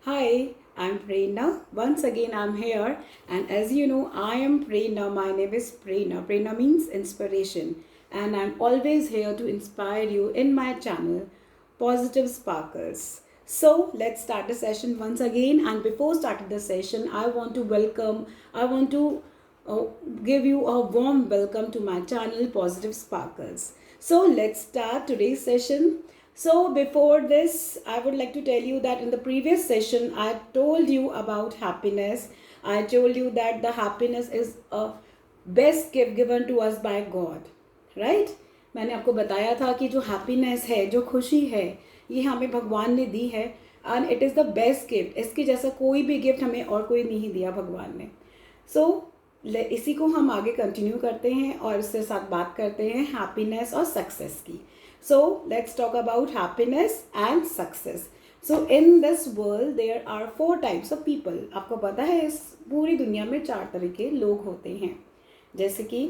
Hi, I'm Prerna. Once again, I'm here, and as you know, I am Prerna. My name is Prerna. Prerna means inspiration, and I'm always here to inspire you in my channel, Positive Sparkles. So, let's start the session once again. And before starting the session, I want to uh, give you a warm welcome to my channel, Positive Sparkles. So, let's start today's session. So before this, I would like to tell you that in the previous session, I told you about happiness. I told you that the happiness is a best gift given to us by God, right? मैंने आपको बताया था कि जो happiness है, जो खुशी है, ये हमें भगवान ने दी है and it is the best gift. इसके जैसा कोई भी गिफ्ट हमें और कोई नहीं दिया भगवान ने. सो इसी को हम आगे कंटिन्यू करते हैं और इससे साथ बात करते हैं हैप्पीनेस और सक्सेस की. So let's talk about happiness and success. So in this world there are four types of people. आपको पता है इस पूरी दुनिया में चार तरह के लोग होते हैं. जैसे कि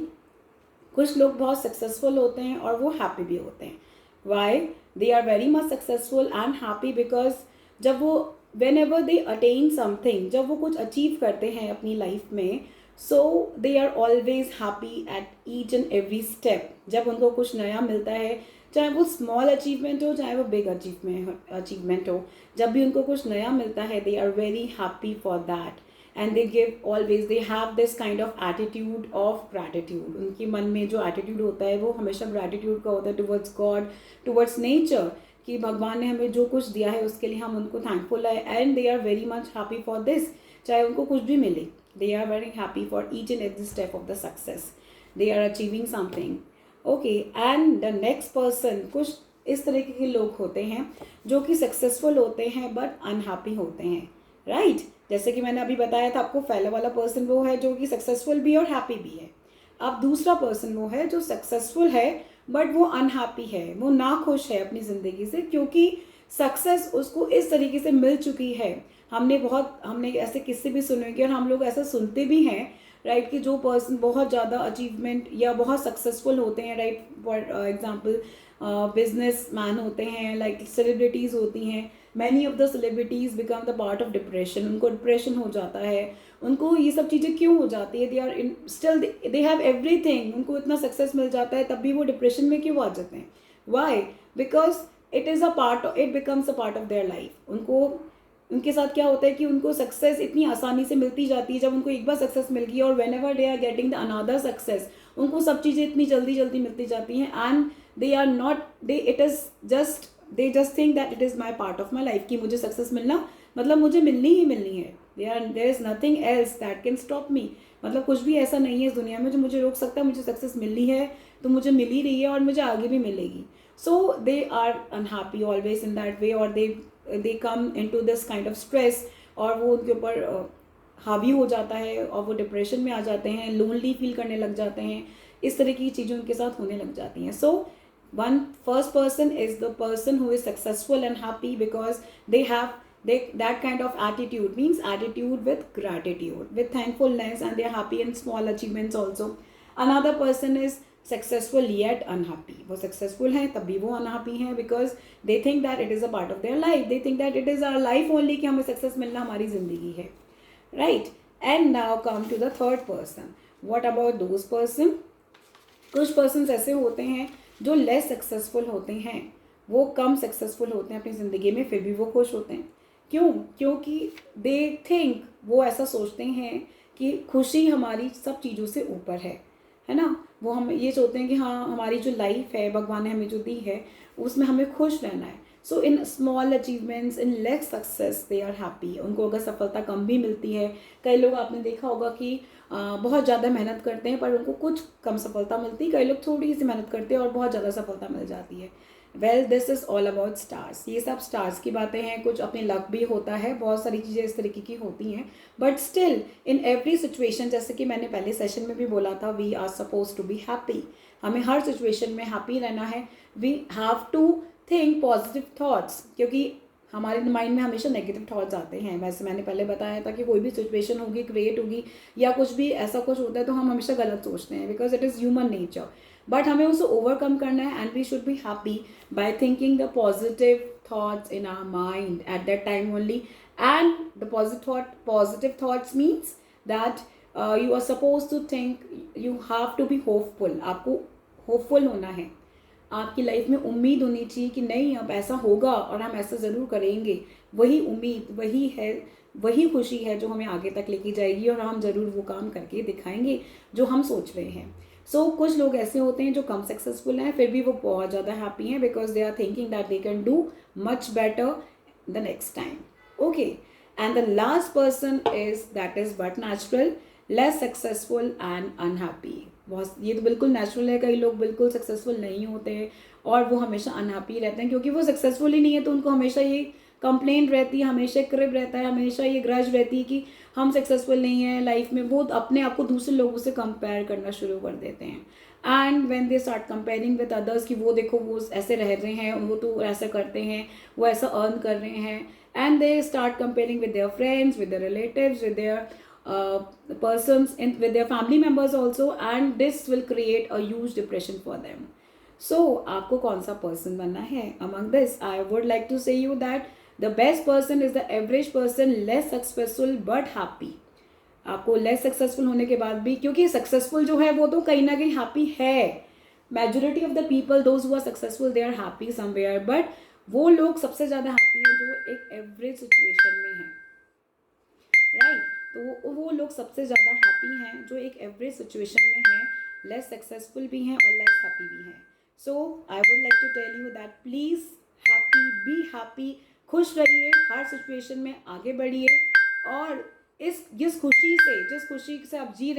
कुछ लोग बहुत सक्सेसफुल होते हैं और वो हैप्पी भी होते हैं. Why? They are very much successful and happy because जब वो whenever they attain something, जब वो कुछ अचीव करते हैं अपनी लाइफ में, so they are always happy at each and every step. जब उनको कुछ नया मिलता है, चाहे वो स्मॉल अचीवमेंट हो चाहे वो बिग अचीवमेंट हो, जब भी उनको कुछ नया मिलता है they are very happy for that and they give always they have this kind of attitude of gratitude. उनके मन में जो एटीट्यूड होता है वो हमेशा ग्रैटिट्यूड का होता है टुवर्ड्स गॉड, टुवर्ड्स नेचर, कि भगवान ने हमें जो कुछ दिया है उसके लिए हम उनको थैंकफुल है and they are very much happy for this. चाहे उनको कुछ भी मिले, they are very happy for each and every step of the success. They are achieving something. Okay, and the next person, कुछ इस तरीके के लोग होते हैं जो कि सक्सेसफुल होते हैं बट अनहैप्पी होते हैं, राइट? जैसे कि मैंने अभी बताया था आपको, पहले वाला पर्सन वो है जो कि सक्सेसफुल भी और हैप्पी भी है. अब दूसरा पर्सन वो है जो सक्सेसफुल है बट वो अनहैप्पी है, वो नाखुश है अपनी ज़िंदगी से, क्योंकि सक्सेस उसको इस तरीके से मिल चुकी है. हमने ऐसे किस्से भी सुने होंगे और हम लोग ऐसा सुनते भी हैं, राइट, कि जो पर्सन बहुत ज़्यादा अचीवमेंट या बहुत सक्सेसफुल होते हैं, right, for example business man होते हैं, लाइक सेलिब्रिटीज़ होती हैं. Many of the celebrities become the part of depression. उनको डिप्रेशन हो जाता है. उनको ये सब चीज़ें क्यों हो जाती है? They are in still they have everything, उनको इतना सक्सेस मिल जाता है तब भी वो डिप्रेशन में क्यों आ जाते हैं? Why? Because it becomes a part of their life. उनके साथ क्या होता है कि उनको सक्सेस इतनी आसानी से मिलती जाती है. जब उनको एक बार सक्सेस मिल गई और whenever they are getting the another success, उनको सब चीज़ें इतनी जल्दी जल्दी मिलती जाती हैं and they are not they it is just they just think that it is my part of my life, कि मुझे सक्सेस मिलना मतलब मुझे मिलनी ही मिलनी है. There is nothing else that can stop me. मतलब कुछ भी ऐसा नहीं है इस दुनिया में जो मुझे रोक सकता है. मुझे सक्सेस मिलनी है तो मुझे मिल ही रही है और मुझे आगे भी मिलेगी. So they are unhappy always in that way, और they come into this kind of stress, और वो उनके ऊपर हावी हो जाता है और वो डिप्रेशन में आ जाते हैं, लोनली फील करने लग जाते हैं. इस तरह की चीज़ें उनके साथ होने लग जाती हैं. So one first person is the person who is successful and happy because they have that kind of attitude, means attitude with gratitude, with thankfulness, and they are happy in small achievements also. Another person is successful yet unhappy. वो successful हैं तब भी वो unhappy हैं because they think that it is a part of their life. They think that it is our life only, कि हमें success मिलना हमारी ज़िंदगी है, right? And now come to the third person. What about those person? कुछ person ऐसे होते हैं जो लेस सक्सेसफुल होते हैं, वो कम सक्सेसफुल होते हैं अपनी ज़िंदगी में, फिर भी वो खुश होते हैं. क्यों? क्योंकि दे थिंक, वो ऐसा सोचते हैं कि खुशी हमारी सब चीज़ों से ऊपर है ना. वो हम ये सोचते हैं कि हाँ, हमारी जो लाइफ है भगवान ने हमें जो दी है उसमें हमें खुश रहना है. So in small achievements, in less success they are happy. उनको अगर सफलता कम भी मिलती है, कई लोग आपने देखा होगा कि बहुत ज़्यादा मेहनत करते हैं पर उनको कुछ कम सफलता मिलती है. कई लोग थोड़ी सी मेहनत करते हैं और बहुत ज़्यादा सफलता मिल जाती है. Well, this is all about stars. ये सब स्टार्स की बातें हैं. कुछ अपने लक भी होता है, बहुत सारी चीज़ें इस तरीके की होती हैं, but still in every situation, जैसे कि मैंने पहले सेशन में भी बोला था, we are suppose to be happy. हमें हर सिचुएशन में हैप्पी रहना है. We have to think positive thoughts, क्योंकि हमारे माइंड में हमेशा नेगेटिव थॉट्स आते हैं. वैसे मैंने पहले बताया था कि कोई भी सिचुएशन होगी, क्रिएट होगी या कुछ भी ऐसा कुछ होता है तो हम हमेशा गलत सोचते हैं, because it is human nature. But हमें उसे ओवरकम करना है and we should be happy by thinking the positive thoughts in our mind at that time only, And the positive thoughts means that you are supposed to think, you have to be hopeful. आपको hopeful होना है, आपकी life में उम्मीद होनी चाहिए कि नहीं अब ऐसा होगा और हम ऐसा ज़रूर करेंगे. वही उम्मीद, वही है, वही खुशी है जो हमें आगे तक लेके जाएगी और हम ज़रूर वो काम करके दिखाएंगे जो हम सोच रहे हैं. सो कुछ लोग ऐसे होते हैं जो कम सक्सेसफुल हैं फिर भी वो बहुत ज़्यादा हैप्पी हैं because they are thinking that they can do much better the next time. Okay. And the last person is that is but natural, less successful and unhappy. बहुत, ये तो बिल्कुल नेचुरल है. कई लोग बिल्कुल सक्सेसफुल नहीं होते हैं और वो हमेशा अनहैप्पी रहते हैं क्योंकि वो सक्सेसफुल ही नहीं है, तो उनको हमेशा ये कंप्लेंट रहती है, हमेशा क्रिप रहता है, हमेशा ये ग्रज रहती है कि हम सक्सेसफुल नहीं हैं लाइफ में. वो अपने आप को दूसरे लोगों से कंपेयर करना शुरू कर देते हैं. And when they start comparing with others कि वो देखो वो ऐसे रह रहे हैं, वो तो ऐसा करते हैं, वो ऐसा अर्न कर रहे हैं, and they start comparing with their friends, with their relatives, with their persons with their family members also, and this will create a huge depression for them. So आपको कौन सा पर्सन बनना है among this? I would like to say you that the best person is the average person, less successful but happy. आपको less successful होने के बाद भी, क्योंकि सक्सेसफुल जो है वो तो कहीं ना कहीं हैप्पी है. Majority of the people those who are successful they are happy somewhere, but वो लोग सबसे ज़्यादा हैप्पी हैं जो एक एवरेज सिचुएशन में हैं. राइट. तो वो लोग सबसे ज़्यादा हैप्पी हैं जो एक एवरेज सिचुएशन में हैं, लेस सक्सेसफुल भी हैं और लेस हैप्पी भी हैं. So I would like to tell you that please happy, be happy, खुश रहिए, हर सिचुएशन में आगे बढ़िए और जिस खुशी से आप जी रहे